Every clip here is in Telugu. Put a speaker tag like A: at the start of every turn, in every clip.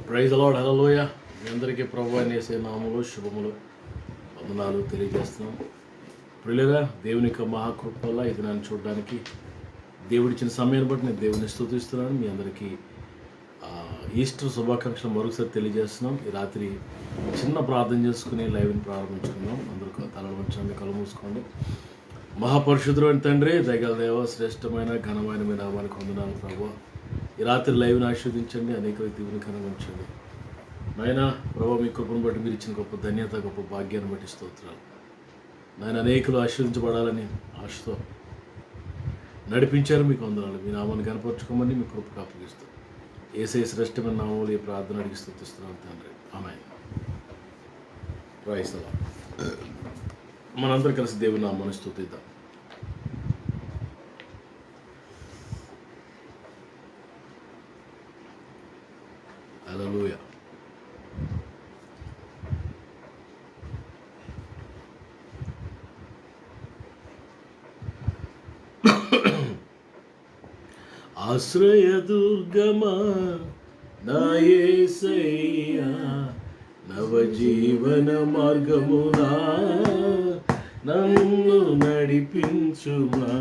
A: Praise the Lord. హల్లెలూయా. మీ అందరికీ ప్రభువైన యేసు నామములో శుభములు వందనాలు తెలియజేస్తున్నాం. ప్రియులారా, దేవుని యొక్క మహాకృప వల్ల ఇది నన్ను చూడడానికి దేవుడిచ్చిన సమయాన్ని బట్టి నేను దేవుని స్తుతిస్తున్నాను. మీ అందరికీ ఈస్టర్ శుభాకాంక్షలు మరొకసారి తెలియజేస్తున్నాం. ఈ రాత్రి చిన్న ప్రార్థన చేసుకుని లైవ్ని ప్రారంభించుకున్నాం. అందరూ తలలు ఉంచండి, కళ్ళు మూసుకోండి. మహాపరిశుద్ధుడైన తండ్రి, దయగల దేవ, శ్రేష్టమైన ఘనమైన మీ నామానికి వందనాలు ప్రభువా. ఈ రాత్రి లైవ్ని ఆశీర్వదించండి, అనేక దీవుని కనుగొంచండి. నాయన ప్రభు, మీ కృపను బట్టి మీరు ఇచ్చిన గొప్ప ధన్యత, గొప్ప భాగ్యాన్ని బట్టి స్తోత్రాలు. నాయన అనేకులు ఆశీర్వించబడాలని ఆశతో నడిపించారు, మీకు వందనాలు. మీ నామాన్ని కనపరుచుకోమని మీ కృపకు అప్పగిస్తూ యేసయ్య శ్రేష్టమైన నామములో ఈ ప్రార్థన అడిగి స్తుతిస్తున్నాను తండ్రి. ఆమేన్. Praise the Lord. మనందరం కలిసి దేవుని నామాన్ని స్తుతిద్దాం. హల్లెలూయా. ఆశ్రయదుర్గమా నా యేసయ్యా, నవజీవన మార్గమునా నన్ను నడిపించుమా.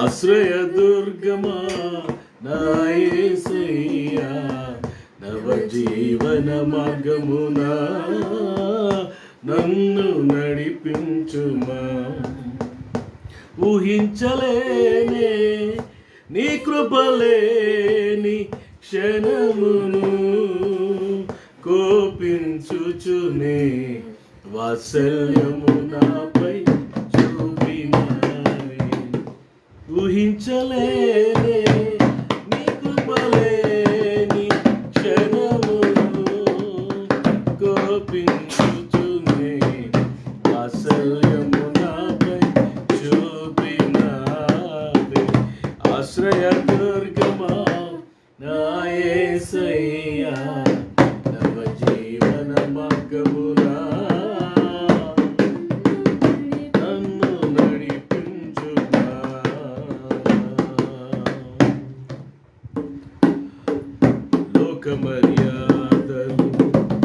A: ఆశ్రయదుర్గమా నా యేసయ్యా, నవజీవన మార్గమునా నన్ను నడిపించుమా. ఊహించలేనే నీ కృపలేని క్షణమును, కోపించుచునే వాత్సల్యము నాపై చూపినావే. ఊహించలేనే నీ కృపలేని క్షణమును, కోపించుచునే వాత్సల్యము నాపై చూపినావే. ఆశ్రయదుర్గమా నా యేసయ్యా, నవజీవన మార్గమునా నన్ను నడిపించుమా. లోక మర్యాదలు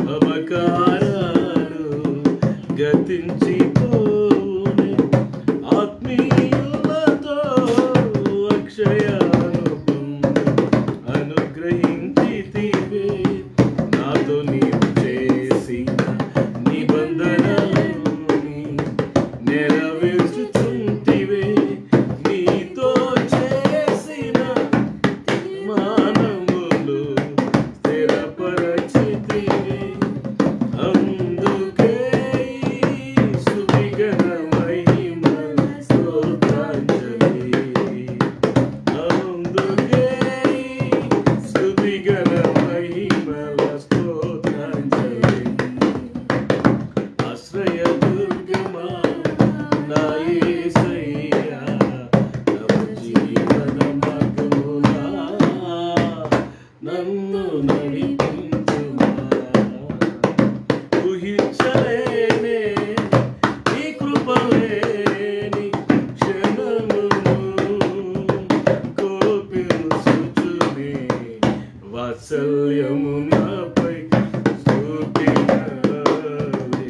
A: మమకారాలు గతించిపోవునే, ఆత్మీయులతో అక్షయానుబంధం అనుగ్రహించితివే. నాతో నీవు చేసిన నిబంధనని నెరవేర్చుచుంటివే. నీతో చేసిన మానములు స్థిరపరచితివే. అందుకే స్తుతిగణ మహిమల స్తోత్రాంజలి. అందుకే స్తుతిగణ మహిమల స్తోత్రాంజలి. ఆశ్రయదుర్గమా నా యేసయ్యా, నవజీవన మార్గమునా నన్ను నడిపించుమా. ఊహించలేనే నీ కృపలేని క్షణమును, కోపించుచునే వాత్సల్యము నాపై చూపినావే.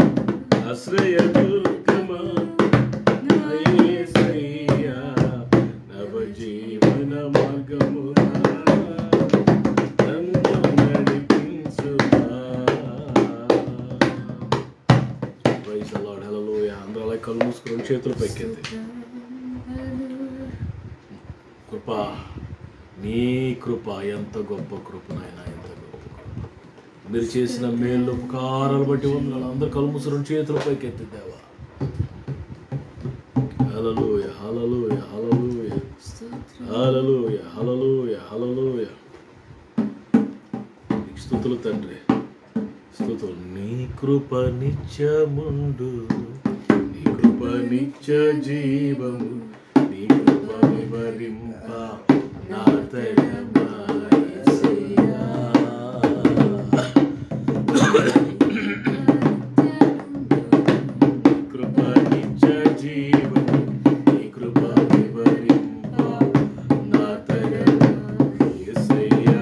A: ఆశ్రయదుర్గమా నా యేసయ్యా, నవజీవన మార్గమునా నన్ను నడిపించుమా. Praise the Lord. హల్లెలూయా. అందరూ అలా కళ్ళు మూసుకుని చేతులు పైకెత్తి. కృప, నీ కృప ఎంత గొప్ప కృప నాయన, ఎంత గొప్ప కృప. మీరు చేసిన మేలు ఉపకారాలు బట్టి వందనాలు. అందరు కళ్ళు మూసుకుని చేతులు పైకెత్తి దేవా. హల్లెలూయా, హల్లెలూయా, హల్లెలూయా, హల్లెలూయా, హల్లెలూయా, హల్లెలూయా. నీకు స్తుతులు తండ్రి, స్తుతులు. నీ కృప నిత్యముండు, నీ కృప నిత్య జీవము, నీ కృప వివరింప నా తరమా యేసయ్యా. కృప నిత్య జీవము, నీ కృప వివరింప నా తరమా యేసయ్యా.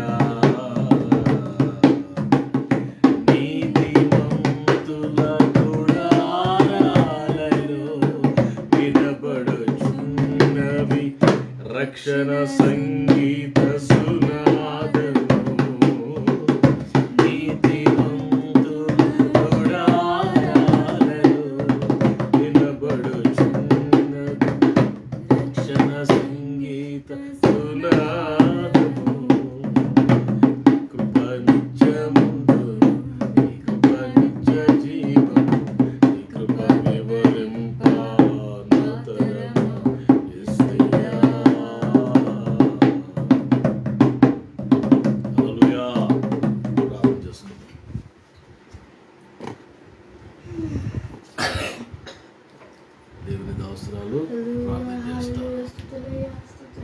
A: రక్షణ సంగీత సునాదము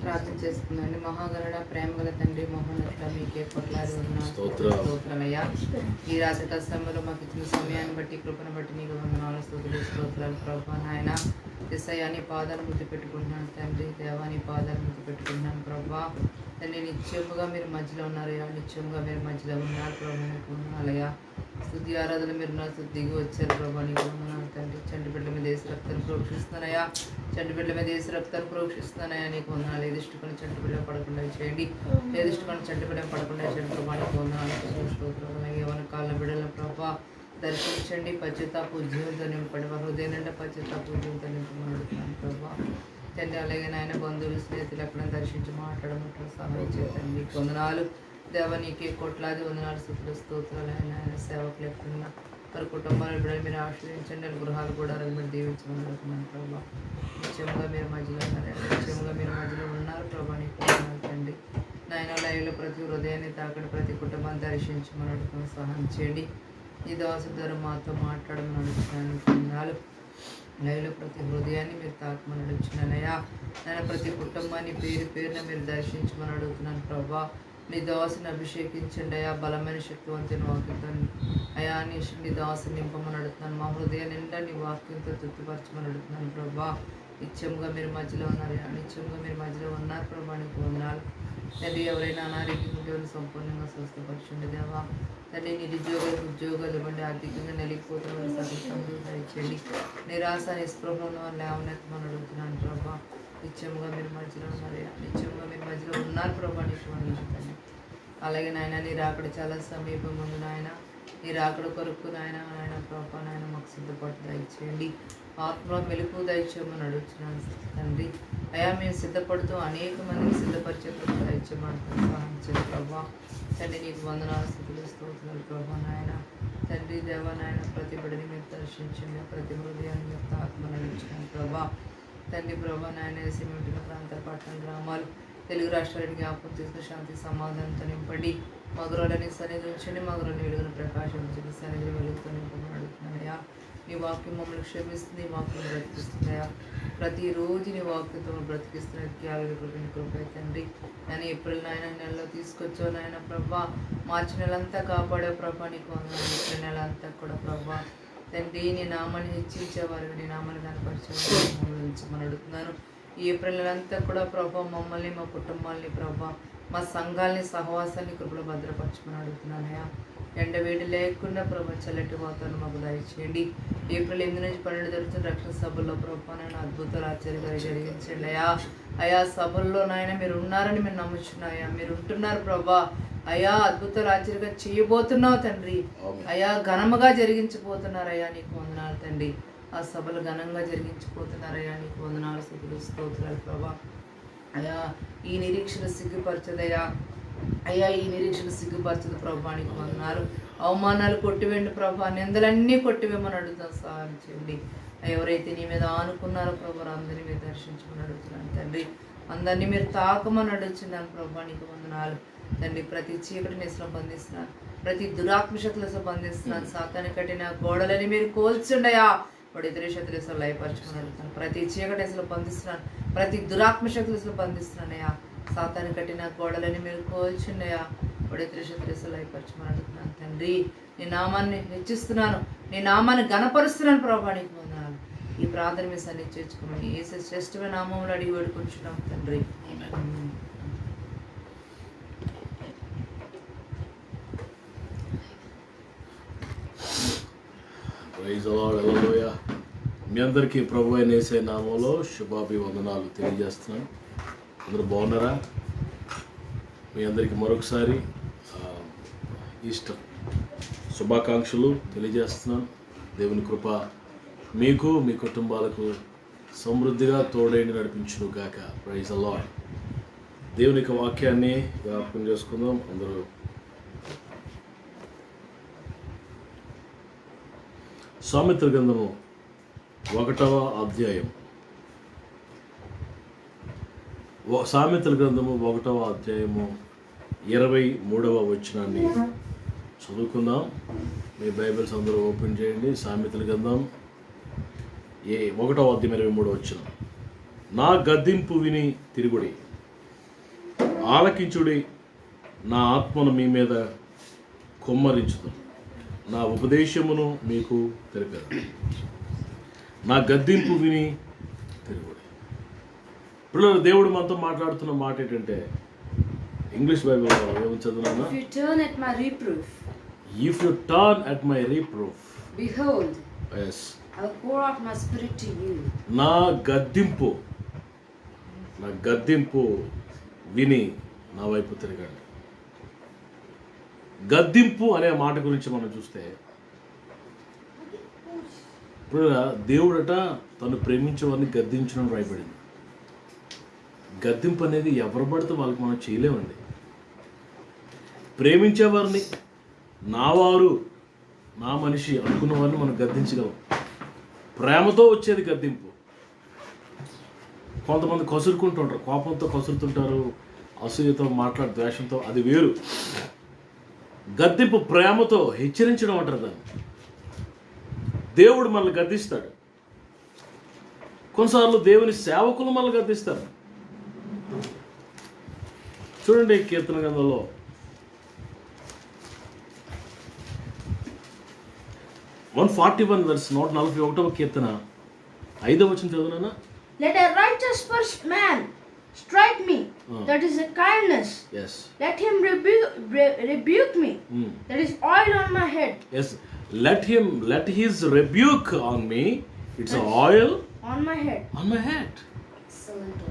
B: ప్రార్థన చేసుకుందండి. మహాగరుడ, ప్రేమగల తండ్రి, మహోన్నత మీకే కొట్లాడి స్తోత్రమయ్యా. ఈ రాత్రి సమయంలో మాకు ఇచ్చిన సమయాన్ని బట్టి, కృపను బట్టి నీకు వందనాలు, స్తోత్రాలు ప్రభా. నాయన యేసయ్యా నీ పాదాలు ముద్దు పెట్టుకుంటున్నాను తండ్రి. దేవా నీ పాదాలు ముద్దు పెట్టుకుంటున్నాను ప్రభా. తండ్రి నిత్యముగా మీరు మధ్యలో ఉన్నారయ్యా, నిత్యముగా మీరు మధ్యలో ఉన్నారు ప్రభా. నీకు వందనాలయ్యా. స్తుతి ఆరాధన మీరు నా దిగి వచ్చారు ప్రభా. నీకు వందనాలు తండ్రి. చంటి బిడ్డల మీద వేసి రక్తాన్ని ప్రోక్షిస్తున్నానయ్యా, చంటి బిడ్డల మీద వేసి రక్తాన్ని ప్రోక్షిస్తున్నానయ్యా. నీకు వందనాలు. ఏదిష్టకొని చంటి బిడ్డ పడకుండా చేయండి, ఏదిష్టకొని చంటి బిడ్డ పడకుండా చేయండి ప్రభా. నీకు వందనాలు, స్తోత్రాలు. యవ్వన కాళ్ళ బిడ్డల ప్రభా దర్శించండి. పశ్చాత్తాప జీవితం నింపండి, వారి హృదయం నిండా పశ్చాత్తాప జీవితం నింపమని అడుగుతున్నాను ప్రభా. తండ్రి అలాగే నాయన బంధువులు, స్నేహితులు ఎక్కడ దర్శించి మాట్లాడమంటారు సహాయం చేయండి. నీకు వందనాలు దేవ. నీకే కోట్లాది వందనాలు, స్తోత్రాలు. ఆయన సేవకులు ఎక్కడున్నా వారి కుటుంబాలు బిడ్డలు మీరు ఆశ్రయించండి. గృహాలు కూడా మీరు దీవించమని అడుగుతున్నాను ప్రభా. నిత్యంగా మీరు మధ్యలో ఉన్నారు, నిత్యంగా మీరు మధ్యలో ఉన్నారు ప్రభా. నీకు వందనాలు తండ్రి. నాయన లైవ్లో ప్రతి హృదయాన్ని తాకడి, ప్రతి కుటుంబాన్ని దర్శించమని అడుగుతున్న సహాయం చేయండి. ఈ దోశ ద్వారా మాతో మాట్లాడమని అడుగుతున్నాను. వందనాలు. లైవ్లో ప్రతి హృదయాన్ని మీరు తాకమని అడుగుతున్నానయ్యా. నేను ప్రతి కుటుంబాన్ని పేరు పేరున మీరు దర్శించమని అడుగుతున్నాను ప్రభా. నీ దోశని అభిషేకించండి అయ్యా. బలమైన శక్తివంతుని వాక్యంతో అయా నీ దోశని నింపమని అడుగుతున్నాను. మా హృదయం నిండా నీ వాక్యంతో తృప్తిపరచమని అడుగుతున్నాను ప్రభా. నిత్యంగా మీరు మధ్యలో ఉన్నారు, నిత్యంగా మీరు మధ్యలో ఉన్నారు ప్రభా. నీకు వందనాలు తండ్రి. ఎవరైనా అనారోగ్యం సంపూర్ణంగా స్వస్థపరచండి దేవా. తండ్రి ఉద్యోగాలు ఇవ్వండి. ఆర్థికంగా నలిగిపోతున్న వారి సదస్సులు దయచేయండి. నిరాశ నిస్పృహలను వారు లేవనెత్తమని అడుగుతున్నాను ప్రభా. నిత్యంగా మీరు మధ్యలో ఉన్నారు, నిత్యంగా మీరు మధ్యలో ఉన్నారు ప్రభా. నీకు వందనాలు తండ్రి. అలాగే నాయన నీ రాకడ చాలా సమీపంగా ఉంది నాయన. నీ రాకడ కొరకు నాయన ప్రభా నాయన మాకు సిద్ధపడి దయచేయండి. ఆత్మ మెలుపు దయచేయమని అడుగుతున్నాను తండ్రి. అయా మేము సిద్ధపడుతూ అనేక మందిని సిద్ధపరిచే ప్రభు దయచేయమంటారు సహాయం చేయండి ప్రభా. తండ్రి నీకు వందనాలు, స్తోత్రాలు ప్రభా. నాయన తండ్రి దేవ నాయన ప్రతి బిడ్డని మీరు దర్శించండి, ప్రతి హృదయాన్ని మీరు తాకమని అడుగుతున్నాను ప్రభా. తండ్రి ప్రభా నాయన సిమెంటుల ప్రాంత పట్టణ గ్రామాలు తెలుగు రాష్ట్రాలకి జ్ఞాపకం తీసుకుని శాంతి సమాధానంతో నింపండి. మగరోళ్ళని సన్నిధి ఉంచండి, మగరోని వెలుగును ప్రకాశించండి, సన్నిధిని వెలుగుతో నింపమని అడుగుతున్నాయా. నీ వాక్యం మమ్మల్ని క్షమిస్తుంది, నీ వాక్యం బ్రతికిస్తున్నాయా. ప్రతిరోజు నీ వాక్యంతో బ్రతికిస్తున్న కృప తండ్రి. నేను ఏప్రిల్ నెలలో తీసుకొచ్చావు నాయన ప్రభా. మార్చి నెలంతా కాపాడే ప్రభా. నీకు ఏప్రిల్ నెల అంతా కూడా ప్రభా తండ్రి నీ నామాన్ని హెచ్చించేవారు, నీ నామాన్ని కనపరిచేవారు మమ్మల్ని ఉంచమని అడుగుతున్నాను. ఈ ఏప్రిల్ నెలంతా కూడా ప్రభా మమ్మల్ని, మా కుటుంబాలని ప్రభా, మా సంఘాలని, సహవాసాన్ని కృపలో భద్రపరచమని అడుగుతున్నానయ్యా. ఎండ వేడి లేకుండా ప్రభా చల్లటి వాతావరణం మాకు దయచేయండి. ఏప్రిల్ 8 నుంచి 12 జరుగుతున్న రక్షణ సభల్లో ప్రభా నేను అద్భుతాలు ఆశ్చర్యకాలు జరిగించండి అయ్యా. అయా సభల్లో నాయన మీరు ఉన్నారని మేము నమ్ముచున్నాయా. మీరు ఉంటున్నారు ప్రభా. అయా అద్భుతాలు ఆశ్చర్యంగా చేయబోతున్నావు తండ్రి. అయా ఘనముగా జరిగించబోతున్నారయ్యా. నీకు వందనాలు తండ్రి. ఆ సభలు ఘనంగా జరిగించిపోతున్నారయ్యా. నీకు వందనాలు, స్తోత్రాలు ప్రభా. అయా ఈ నిరీక్షణ సిగ్గుపరచదయ్యా. అయ్యా ఈ నిరీక్షణ సిగ్గుపరచదు ప్రభా. నీకు వందనాలు. అవమానాలు కొట్టివేండి ప్రభా. నిందలన్నీ కొట్టివేమని అడుగుతాం, సహాయం చేయండి. ఎవరైతే నీ మీద ఆనుకున్నారో ప్రభా అందరినీ మీరు దర్శించమని అడుగుతున్నాను తండ్రి. అందరినీ మీరు తాకమని అడుగుతున్నాను ప్రభా. నీకు వందనాలు తండ్రి. ప్రతి చీకటిని బంధిస్తున్నాను, ప్రతి దురాత్మశక్తులతో బంధిస్తున్నాను. సాతాను కట్టిన గోడలని మీరు కోల్చుండయా. వాడు ఇతర శక్తులు లయపరచమని అడుగుతాను. ప్రతి చీకటి బంధిస్తున్నాను, ప్రతి దురాత్మశక్తులు బంధిస్తున్నానయ్యా. సాతాను కట్టిన గోడలని మీరు కోల్చుండయా. వాడు ఇతర శక్తులు లయపరచమని అడుగుతున్నాను తండ్రి. నీ నామాన్ని హెచ్చిస్తున్నాను, నీ నామాన్ని ఘనపరుస్తున్నాను ప్రభా. నీకు వందనాలు. ఈ ప్రార్థన మీ సన్నిధి చేర్చుకోమని యేసు శ్రేష్టమైన నామములో అడిగి వేడుకుంటున్నాం తండ్రి.
A: Praise lord. హల్లెలూయా. మీ అందరికీ ప్రభు అయిన యేసయ్య నామములో శుభాభివందనాలు తెలియజేస్తున్నాను. అందరూ బాగున్నారా? మీ అందరికీ మరొకసారి ఈస్టర్ శుభాకాంక్షలు తెలియజేస్తున్నాను. దేవుని కృప మీకు మీ కుటుంబాలకు సమృద్ధిగా తోడైండి నడిపించును గాక. Praise the Lord. దేవుని యొక్క వాక్యాన్ని జ్ఞాపకం చేసుకుందాం అందరూ. సామెతల గ్రంథము 1వ అధ్యాయం. సామెతల గ్రంథము 1వ అధ్యాయము 23వ వచనాన్ని చదువుకుందాం. మీ బైబిల్స్ అందరూ ఓపెన్ చేయండి. సామెతల గ్రంథం 1వ అధ్యాయం 23వ వచనం. నా గద్దింపు విని తిరుగుడి, ఆలకించుడి, నా ఆత్మను మీ మీద కుమ్మరించుదు, నా ఉపదేశమును మీకు తెలిపాను. నా గద్దింపు విని తిరుగుడి. ఇప్పుడు దేవుడు మనతో మాట్లాడుతున్న మాట ఏంటంటే, ఇంగ్లీష్ బైబిల్లో ఏమని చదువునా?
C: If you turn at my reproof,
A: If you turn at my reproof,
C: behold,
A: yes,
C: I will pour out my spirit to you.
A: నా గద్దింపు విని నా వైపు తిరగండి. గద్దింపు అనే మాట గురించి మనం చూస్తే, ఇప్పుడు దేవుడట తను ప్రేమించే వారిని గద్దించడం రాయబడింది. గద్దింపు అనేది ఎవరు పడితే వాళ్ళకి మనం చేయలేమండి. ప్రేమించేవారిని, నా వారు, నా మనిషి అనుకున్న వారిని మనం గద్దించగలం. ప్రేమతో వచ్చేది గద్దింపు. కొంతమంది కసురుకుంటుంటారు, కోపంతో కసురుతుంటారు, అసూయతో ద్వేషంతో, అది వేరు. గద్దింపు ప్రేమతో హెచ్చరించడం అంటారు దాన్ని. దేవుడు మనల్ని గద్దిస్తాడు. కొన్నిసార్లు దేవుని సేవకులు మనల్ని గద్దిస్తారు. చూడండి, కీర్తన గ్రంథంలో 141 verse 141వ కీర్తన 5వ వచనం చదువునా?
D: Let a righteous man strike me, that is a kindness.
A: Yes.
D: Let him rebuke me, that is oil on my head.
A: Yes. Let his rebuke on me, it's oil
D: on my head.
A: On my head.
C: Excellent.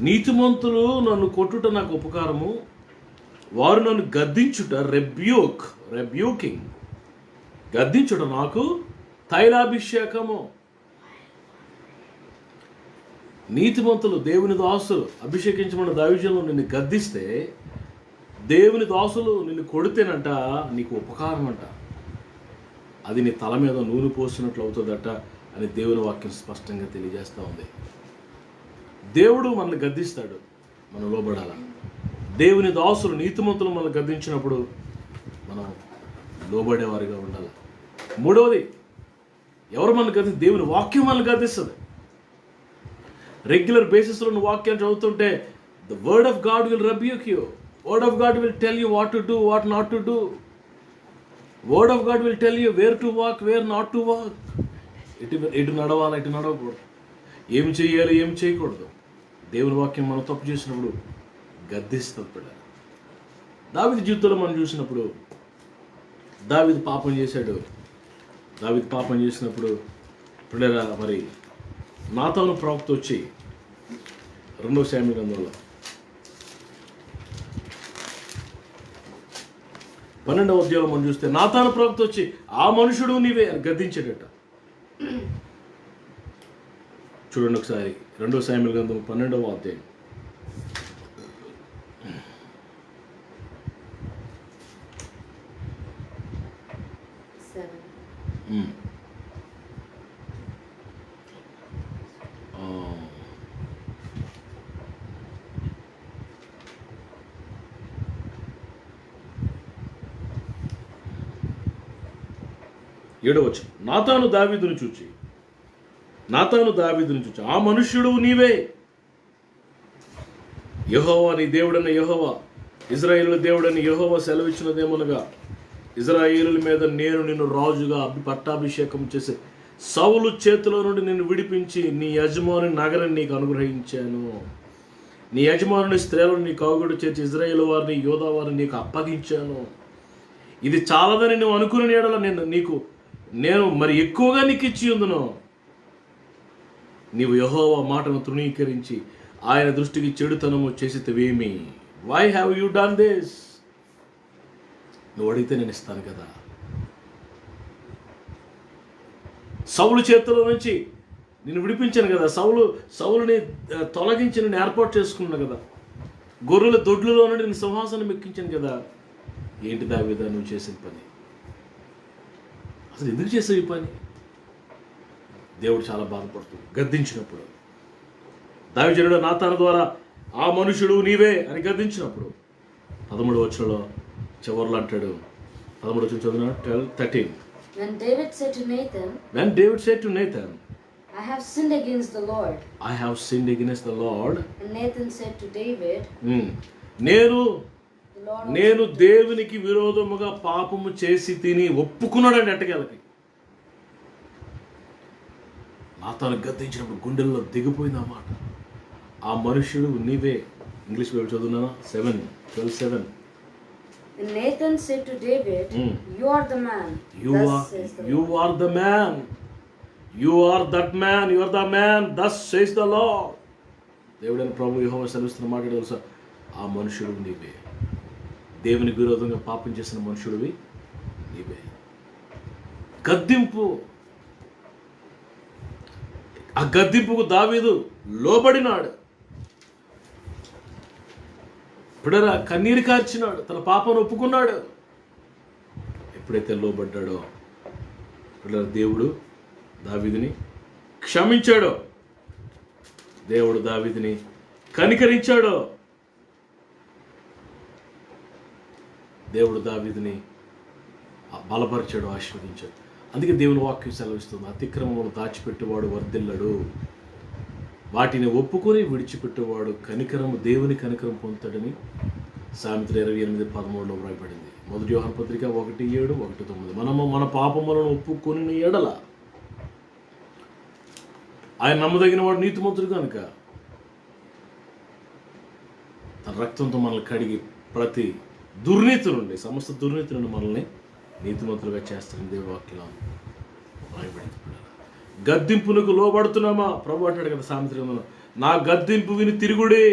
A: నీతిమంతులు నన్ను కొట్టుట నాకు ఉపకారము, వారు నన్ను గద్దించుట రెబ్యూకింగ్ గద్దించుట నాకు తైలాభిషేకము. నీతిమంతులు, దేవుని దాసులు, అభిషేకించబడిన దైవజనులు నిన్ను గద్దిస్తే, దేవుని దాసులు నిన్ను కొడితేనంట నీకు ఉపకారం అంట. అది నీ తల మీద నూనె పోసినట్లు అవుతుందట అని దేవుని వాక్యం స్పష్టంగా తెలియజేస్తూ ఉంది. దేవుడు మనల్ని గద్దిస్తాడు, మనం లోబడాల. దేవుని దాసులు, నీతిమంతులు మనల్ని గద్దించినప్పుడు మనం లోబడేవారిగా ఉండాలి. మూడవది, ఎవరు మనల్ని గద్దిస్తారు? దేవుని వాక్యం మనల్ని గద్దిస్తుంది. రెగ్యులర్ బేసిస్లో నువ్వు వాక్యాన్ని చదువుతుంటే, the word of God will rebuke you. Word of God will tell you what to do, what not to do. Word of God will tell you where to walk, where not to walk. ఎటు నడవాలి, ఎటు నడవకూడదు, ఏం చేయాలి, ఏం చేయకూడదు. దేవుని వాక్యం మనం తప్పు చేసినప్పుడు గద్దిస్తుంది. పిల్లలు, దావీదు జీవితంలో మనం చూసినప్పుడు, దావీదు పాపం చేసినప్పుడు పిల్లల మరి నాతాను ప్రవక్త వచ్చి 2వ శామ్యూయేలు గ్రంథంలో 12వ అధ్యాయంలో మనం చూస్తే, నాతాను ప్రవక్త వచ్చి ఆ మనుషుడు నీవే గద్దించేటట. చూడండి ఒకసారి, 2వ శామ్యూయేలు గ్రంథం 12వ అధ్యాయం. ఏడవచ్చు. నాతాను దావీదును చూచి ఆ మనుష్యుడు నీవే, యెహోవా నీ దేవుడైన యెహోవా, ఇశ్రాయేలు దేవుడని యెహోవా సెలవిచ్చినదేమనగా, ఇశ్రాయేలుల మీద నేను నిన్ను రాజుగా పట్టాభిషేకం చేసి సౌలు చేతిలో నుండి నిన్ను విడిపించి నీ యజమాని నగరం నీకు అనుగ్రహించాను. నీ యజమానుని స్త్రీలను నీ కౌగుడు చేర్చి ఇశ్రాయేలు వారిని, యోధా వారిని నీకు అప్పగించాను. ఇది చాలదని నువ్వు అనుకుని ఎడల నేను మరి ఎక్కువగా నీకు ఇచ్చి ఉందును. నీవు యెహోవా మాటను తృణీకరించి ఆయన దృష్టికి చెడుతనము చేసితవేమి? Why have you done this? నువ్వు అడిగితే నేను ఇస్తాను కదా. సౌలు చేతుల నుంచి నేను విడిపించాను కదా, సౌలుని తొలగించి నేను ఏర్పాటు చేసుకున్నాను కదా, గొర్రెల దొడ్లలో నుండి నేను సింహాసనం ఎక్కించాను కదా. ఏంటి దావీదా నువ్వు చేసిన పని? అసలు ఎందుకు చేసావు ఈ పని? దేవుడు చాలా బాధపడుతుంది గద్దించినప్పుడు. దైవజనుడు నాతాను ద్వారా ఆ మనుషుడు నీవే అని గద్దించినప్పుడు 13వ వచనంలో చివర్లో అంటాడు, 13వ వచనం చదివిన 12:13.
C: When David said to Nathan,
A: When David said to Nathan,
C: I have sinned against the Lord.
A: I have sinned against the Lord.
C: And Nathan said to David,
A: నేను
C: the Lord
A: నేను దేవునికి విరోధముగా పాపము చేసి తిని ఒప్పుకున్నాడండి ఎట్టకేలకి. నాతాను గద్దించినప్పుడు గుండెల్లో దిగిపోయింది ఆ మాట. ఆ మనుషుడు నీవే. ఇంగ్లీష్ బైబిల్ చదువునా 7:12.
C: And Nathan said to David, You are the man.
A: You are the man. You are that man. You are the man. Thus says the Lord. దేవుడైన ప్రభు యెహోవా సెలవిస్తున్న మాట తెలుసా? ఆ మనుషుడు నీవే. దేవునికి విరోధంగా పాపం చేసిన మనుషుడివి నీవే. గద్దింపు. ఆ గద్దింపుకు దావీదు లోబడినాడు. ఇప్పుడరా కన్నీరు కార్చినాడు, తన పాపను ఒప్పుకున్నాడు. ఎప్పుడైతే లోబడ్డాడో ఇప్పుడు దేవుడు దావీదుని క్షమించాడో, దేవుడు దావీదుని కనికరించాడో, దేవుడు దావీదుని బలపరిచాడు, ఆశీర్వదించాడు. అందుకే దేవుని వాక్యం సెలవిస్తుంది, అతిక్రమమును దాచిపెట్టేవాడు వర్ధిల్లడు, వాటిని ఒప్పుకొని విడిచిపెట్టేవాడు దేవుని కనికరం పొందుతాడని సామెతలు 28:13 వ్రాయబడింది. 1 యోహాను పత్రిక 1:7, 1:9. మనము మన పాపములను ఒప్పుకొని ఎడల ఆయన నమ్మదగిన వాడు నీతిమంతుడు కనుక తన రక్తంతో మనల్ని కడిగి ప్రతి దుర్నీతి నుండి, సమస్త దుర్నీతి నుండి మనల్ని నీతిమంతులుగా చేస్తారని దేవుని వాక్యం వ్రాయబడింది. గద్దింపునకు లోబడుతున్నామా? ప్రభు అంటాడు కదా సామెతలో, నా గద్దింపు విని తిరుగుడి,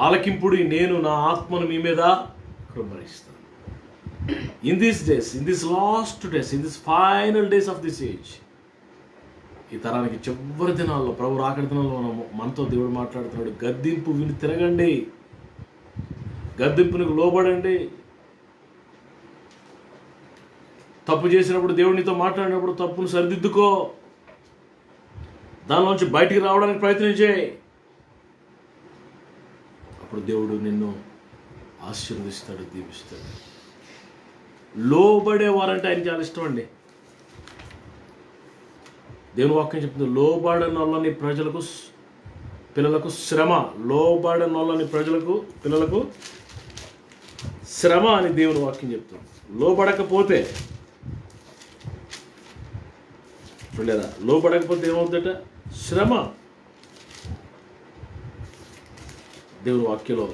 A: ఆలకింపుడి, నేను నా ఆత్మను మీ మీద కృపరిస్తాను. In this days, in this last days, in this final days of this age, ఈ తరానికి చివరి దినాల్లో, ప్రభు రాకడి దినాల్లో మనతో దేవుడు మాట్లాడుతున్నాడు. గద్దింపు విని తిరగండి, గద్దింపునకు లోబడండి. తప్పు చేసినప్పుడు దేవుడినితో మాట్లాడినప్పుడు తప్పును సరిదిద్దుకో, దానిలోంచి బయటికి రావడానికి ప్రయత్నం చేయి. అప్పుడు దేవుడు నిన్ను ఆశీర్వదిస్తాడు, దీవిస్తాడు. లోబడేవారంటే ఆయన చాలా ఇష్టం అండి. దేవుని వాక్యం చెప్తుంది, లోబడనొల్లని పిల్లలకు శ్రమ, లోబడనొల్లని పిల్లలకు శ్రమ అని దేవుని వాక్యం చెప్తుంది. లోబడకపోతే లేదా లోబడకపోతే ఏమవుతుందట? శ్రమ. దేవుని వాక్యంలో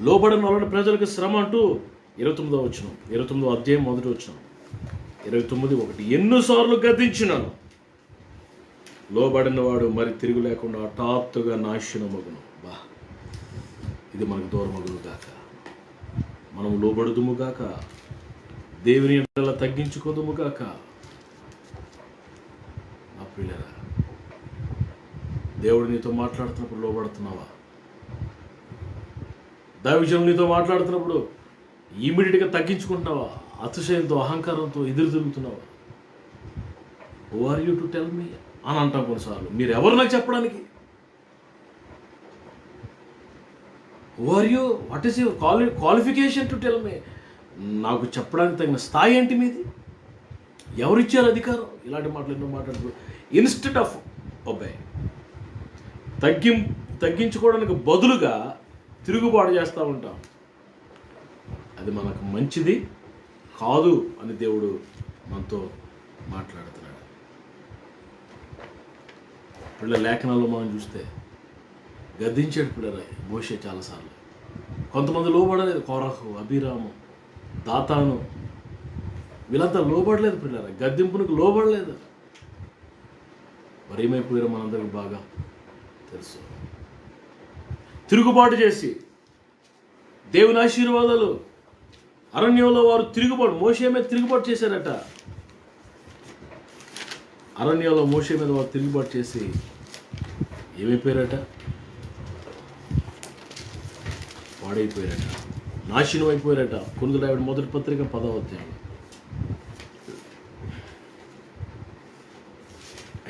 A: లోబడని వాళ్ళని ప్రజలకు శ్రమ అంటూ 29వ వచనం, 29వ అధ్యాయం 1వ వచనం, 29:1. ఎన్నిసార్లు గద్దించినాను, లోబడిన వాడు మరి తిరుగు లేకుండా హఠాత్తుగా నాశనమగును. బా, ఇది మనకు దూరమగును గాక. మనం లోబడుదుము గాక, దేవుని ఎడల తగ్గించుకోదుము గాక. నా పిల్లరా, దేవుడు నీతో మాట్లాడుతున్నప్పుడు లోబడుతున్నావా? దైవజనులు నీతో మాట్లాడుతున్నప్పుడు ఇమీడియట్గా తగ్గించుకుంటున్నావా? అతిశయంతో, అహంకారంతో ఎదురు తిరుగుతున్నావా? Who are you to tell me అని అంటాం కొన్నిసార్లు. మీరు ఎవరు నాకు చెప్పడానికి? Who are you, what is your qualification to tell me? నాకు చెప్పడానికి తగిన స్థాయి ఏంటి మీది? ఎవరిచ్చారు అధికారం? ఇలాంటి మాటలు ఎన్నో మాట్లాడుతూ ఇన్స్టెడ్ ఆఫ్ ఒబే, తగ్గించుకోవడానికి బదులుగా తిరుగుబాటు చేస్తూ ఉంటాం. అది మనకు మంచిది కాదు అని దేవుడు మనతో మాట్లాడుతున్నాడు. పిల్లల లేఖనాల్లో మనం చూస్తే గద్దించాడు పిల్లల మోషే చాలాసార్లు. కొంతమంది లోబడలేదు, కోరహు, అభిరాము, దాతాను, వీళ్ళంతా లోబడలేదు పిల్లల, గద్దింపునికి లోబడలేదు. మరి ఏమైపోయారో మనందరికీ బాగా తెలుసు. తిరుగుబాటు చేసి దేవుని ఆశీర్వాదాలు అరణ్యంలో వారు తిరుగుబాటు, మోషే మీద తిరుగుబాటు చేశారట. అరణ్యంలో మోషే మీద వారు తిరుగుబాటు చేసి ఏమైపోయారట? పాడైపోయారట, నాశనం అయిపోయారట. కొనుగోలు ఆవిడ మొదటి పత్రిక 10వ అధ్యాయం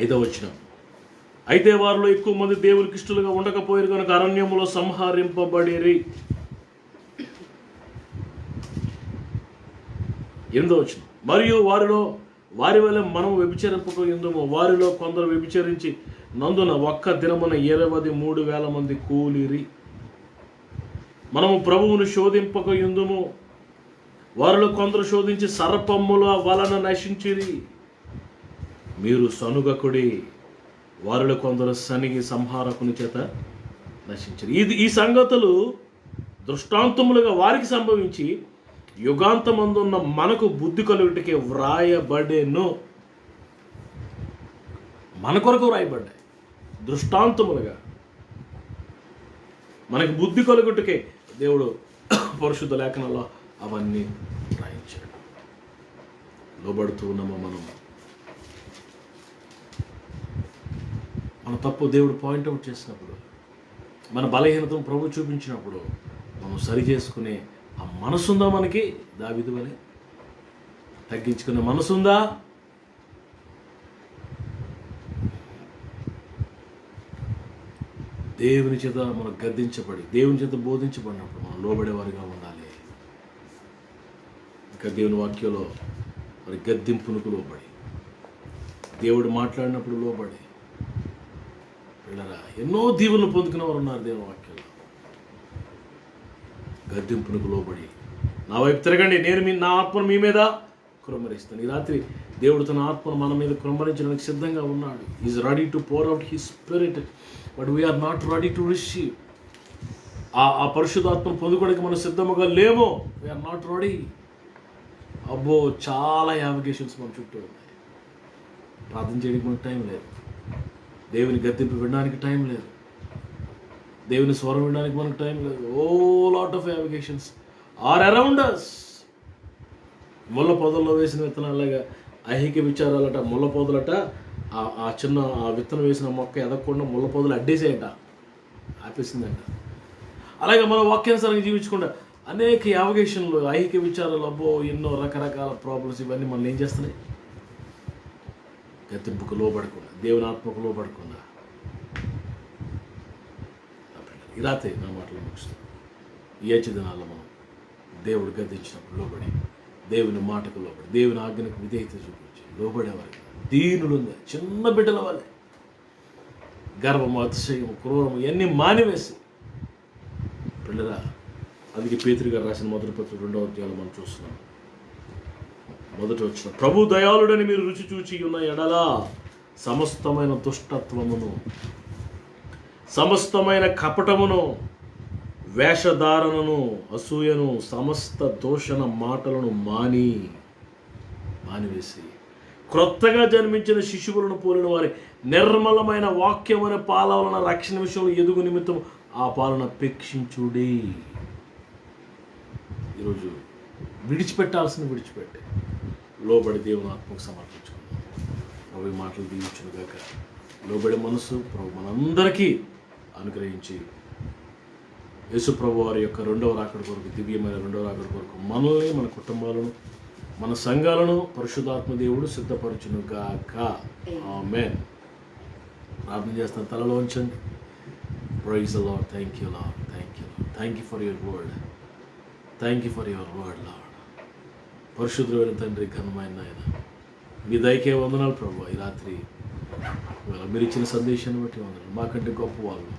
A: 5వ వచనం. అయితే వారిలో ఎక్కువ మంది దేవునికి ఇష్టలుగా ఉండకపోయారు కనుక అరణ్యములో సంహరింపబడిరి. 8వ వచనం. మరియు వారి వల్ల మనం వ్యభిచరింపకపోయిందమో వారిలో కొందరు వ్యభిచరించి నందున ఒక్క దినమున 23,000 మంది కూలిరి. మనము ప్రభువును శోధింపకయుందుము వారిలో కొందరు శోధించి సర్పముల వలన నశించిరి. మీరు సనుగకుడి వారిలో కొందరు సనిగి సంహారకుని చేత నశించిరి. ఈ సంగతులు దృష్టాంతములుగా వారికి సంభవించి యుగాంతమందున్న మనకు బుద్ధి కలుగుటకే వ్రాయబడేను. మన కొరకు వ్రాయబడ్డాయి దృష్టాంతములుగా, మనకి బుద్ధి కలుగుటకే దేవుడు పరిశుద్ధ లేఖనాల్లో అవన్నీ రాయించాడు. లోబడుతూ ఉన్నామా మనం? మన తప్పు దేవుడు పాయింట్అవుట్ చేసినప్పుడు, మన బలహీనతను ప్రభు చూపించినప్పుడు మనం సరి చేసుకునే ఆ మనసుందా మనకి? దావీదు వలె తగ్గించుకునే మనసుందా? దేవుని చేత మనం గద్దించబడి, దేవుని చేత బోధించబడినప్పుడు మనం లోబడేవారిగా ఉండాలి. ఇంకా దేవుని వాక్యంలో మరి గద్దింపునకు లోబడి, దేవుడు మాట్లాడినప్పుడు లోబడి, పిల్లరా ఎన్నో దీవులను పొందుకునే వారు ఉన్నారు దేవుని వాక్యంలో. గద్దింపునకు లోబడి, నా వైపు తిరగండి, నేను నా ఆత్మను మీ మీద కుమ్మరిస్తాను. ఈ రాత్రి దేవుడు తన ఆత్మను మన మీద కుమ్మరించడానికి సిద్ధంగా ఉన్నాడు. Is ready to pour out his spirit, but we are not ready to receive. ఆ పరిశుద్ధాత్మను పొందుకోవడానికి మనం సిద్ధముగా లేమో. We are not ready. అబ్బో, చాలా యావిగేషన్స్ మన చుట్టూ ఉన్నాయి. ప్రార్థన చేయడానికి మనకు టైం లేదు, దేవుని గద్దింపు వినడానికి టైం లేదు, దేవుని స్వరం వినడానికి మనకు టైం లేదు. A lot of navigations are around us. ముళ్ళ పొదల్లో వేసిన విత్తనాలాగా ఐహిక విచారాలట, ముళ్ళ పొదలట. ఆ చిన్న విత్తనం వేసిన మొక్క ఎదగకుండా ముళ్ళ పొదలు అడ్డేసేయంట, ఆపేసిందంట. అలాగే మనం వాక్యానుసారంగా జీవించకుండా అనేక యావిగేషన్లు, ఐహిక విచారాలు, అబ్బో ఎన్నో రకరకాల ప్రాబ్లమ్స్, ఇవన్నీ మనం ఏం చేస్తున్నాయి? గద్దింపుకు లోబడకుండా, దేవుని ఆత్మకు లోబడకుండా. ఈ రాత్రి నా మాటలు ముగిస్తాను. ఈ దినాల్లో మనం దేవుడు గద్దించినప్పుడు లోబడి, దేవుని మాటకు లోబడి, దేవుని ఆజ్ఞకు విధేయత చూపించి లోబడేవారు దీనులుంది చిన్న బిడ్డల వాళ్ళే. గర్వము, అతిశయము, క్రూరము ఇవన్నీ మానివేసి పిల్లరా. అందుకే పేతురు గారు రాసిన మొదటి పత్రిక 2వ అధ్యాయంలో మనం చూస్తున్నాం. మొదటి వచ్చిన ప్రభు దయాళుడని మీరు రుచి చూచి ఉన్న ఎడలా సమస్తమైన దుష్టత్వమును, సమస్తమైన కపటమును, వేషధారణను, అసూయను, సమస్త దూషణ మాటలను మానివేసి క్రొత్తగా జన్మించిన శిశువులను పోలిన వారి నిర్మలమైన వాక్యమైన పాల వలన రక్షణ విషయంలో ఎదుగు నిమిత్తం ఆ పాలన అపేక్షించుడి. ఈరోజు విడిచిపెట్టి లోబడి దేవుని ఆత్మకు సమర్పించుకుందాం. ప్రభు మాటలు దీవించునుగాక. లోబడే మనసు ప్రభు మనందరికీ అనుగ్రహించి యేసు ప్రభు వారి యొక్క 2వ రాకడ కొరకు, దివ్యమైన 2వ రాకడ కొరకు మనల్ని, మన కుటుంబాలను, మన సంఘాలను పరిశుద్ధాత్మ దేవుడు సిద్ధపరచునుగాక. ఆమేన్. ప్రార్థన చేస్తాను. తలలో ఉంచండి. Praise the Lord. Thank you Lord. Thank you for your word. Lord. పరిశుద్ధుడైన తండ్రి, ఘనమైన నాయన, మీ దయకే వందనాలు ప్రభు. ఈ రాత్రి మీరు ఇచ్చిన సందేశాన్ని బట్టి వందనాలు. మాకంటే గొప్ప వాళ్ళు,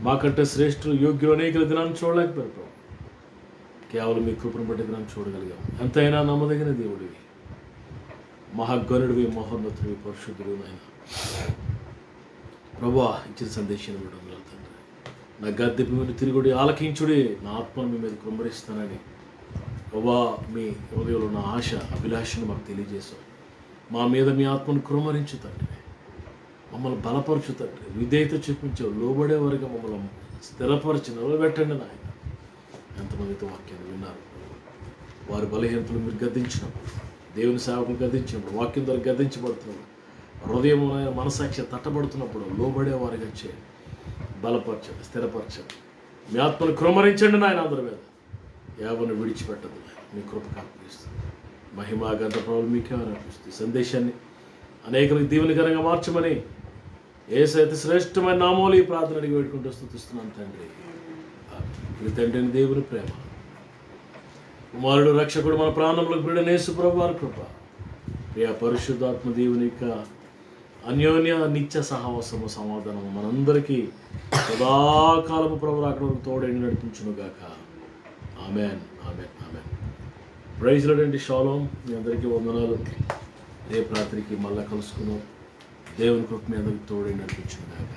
A: మాకంటే శ్రేష్ఠులు, యోగ్యులు అనేక దినాన్ని చూడలేకపోయారు ప్రభు. కేవలం మీ కృపను బట్టి దినాన్ని చూడగలిగాము. ఎంతైనా నమ్మదగిన దేవుడివి, మహాగణుడివి, మహోన్నతుడివి, పరిశుద్ధుడు నాయన ప్రభు. ఇచ్చిన సందేశాన్ని బట్టి వందనాలు తండ్రి. నా గద్దెపి మీద తిరుగుడి, ఆలకించుడి, నా ఆత్మను మీ మీద కుమ్మరిస్తానని ప్రభా మీ హృదయంలో నా ఆశ, అభిలాషను మాకు తెలియజేశావు. మా మీద మీ ఆత్మను కుమ్మరించు తండ్రి. మమ్మల్ని బలపరచు తండ్రి, విధేయత చూపించావు, లోబడే వరకు మమ్మల్ని స్థిరపరిచి నిలబెట్టండి నాయన. ఎంతమందితో వాక్యాన్ని విన్నారు, వారి బలహీనతలు మీరు గద్దించినప్పుడు, దేవుని సేవకులు గద్దించినప్పుడు, వాక్యం ద్వారా గద్దించబడుతున్నప్పుడు, హృదయం మనసాక్షి తట్టబడుతున్నప్పుడు లోబడే వారిగా చేయండి, బలపరచండి, స్థిరపరచండి. మీ ఆత్మను కృమరించండి నాయన. అందరి మీద యావను విడిచిపెట్టదు, మీ కృపకు అర్పిస్తుంది. మహిమా గంట ప్రభులు మీకే అర్పిస్తుంది. సందేశాన్ని అనేకులకు దీవెనకరంగా మార్చమని యేసయ్య శ్రేష్టమైన నామములో ఈ ప్రార్థన అడిగి వేడుకుంటూ స్తుతిస్తున్నాను తండ్రి. ఇది తండ్రి దేవుని ప్రేమ, కుమారుడు రక్షకుడు మన ప్రాణములకు ప్రియుడైన యేసు ప్రభువు వారి కృప, ప్రియ పరిశుద్ధాత్మ దేవుని యొక్క అన్యోన్య నిత్య సహవాసము సమాధానము మనందరికీ సదాకాలము ప్రభు అక్కడ తోడైన నడిపించునుగాక. Amen, amen, amen. Praise Lord. Shalom. మీ అందరికీ వందనాలు. రేపు రాత్రికి మళ్ళా కలుసుకున్నాం. దేవుని కృప మీ అందరికీ తోడైన నడిపించునుగాక.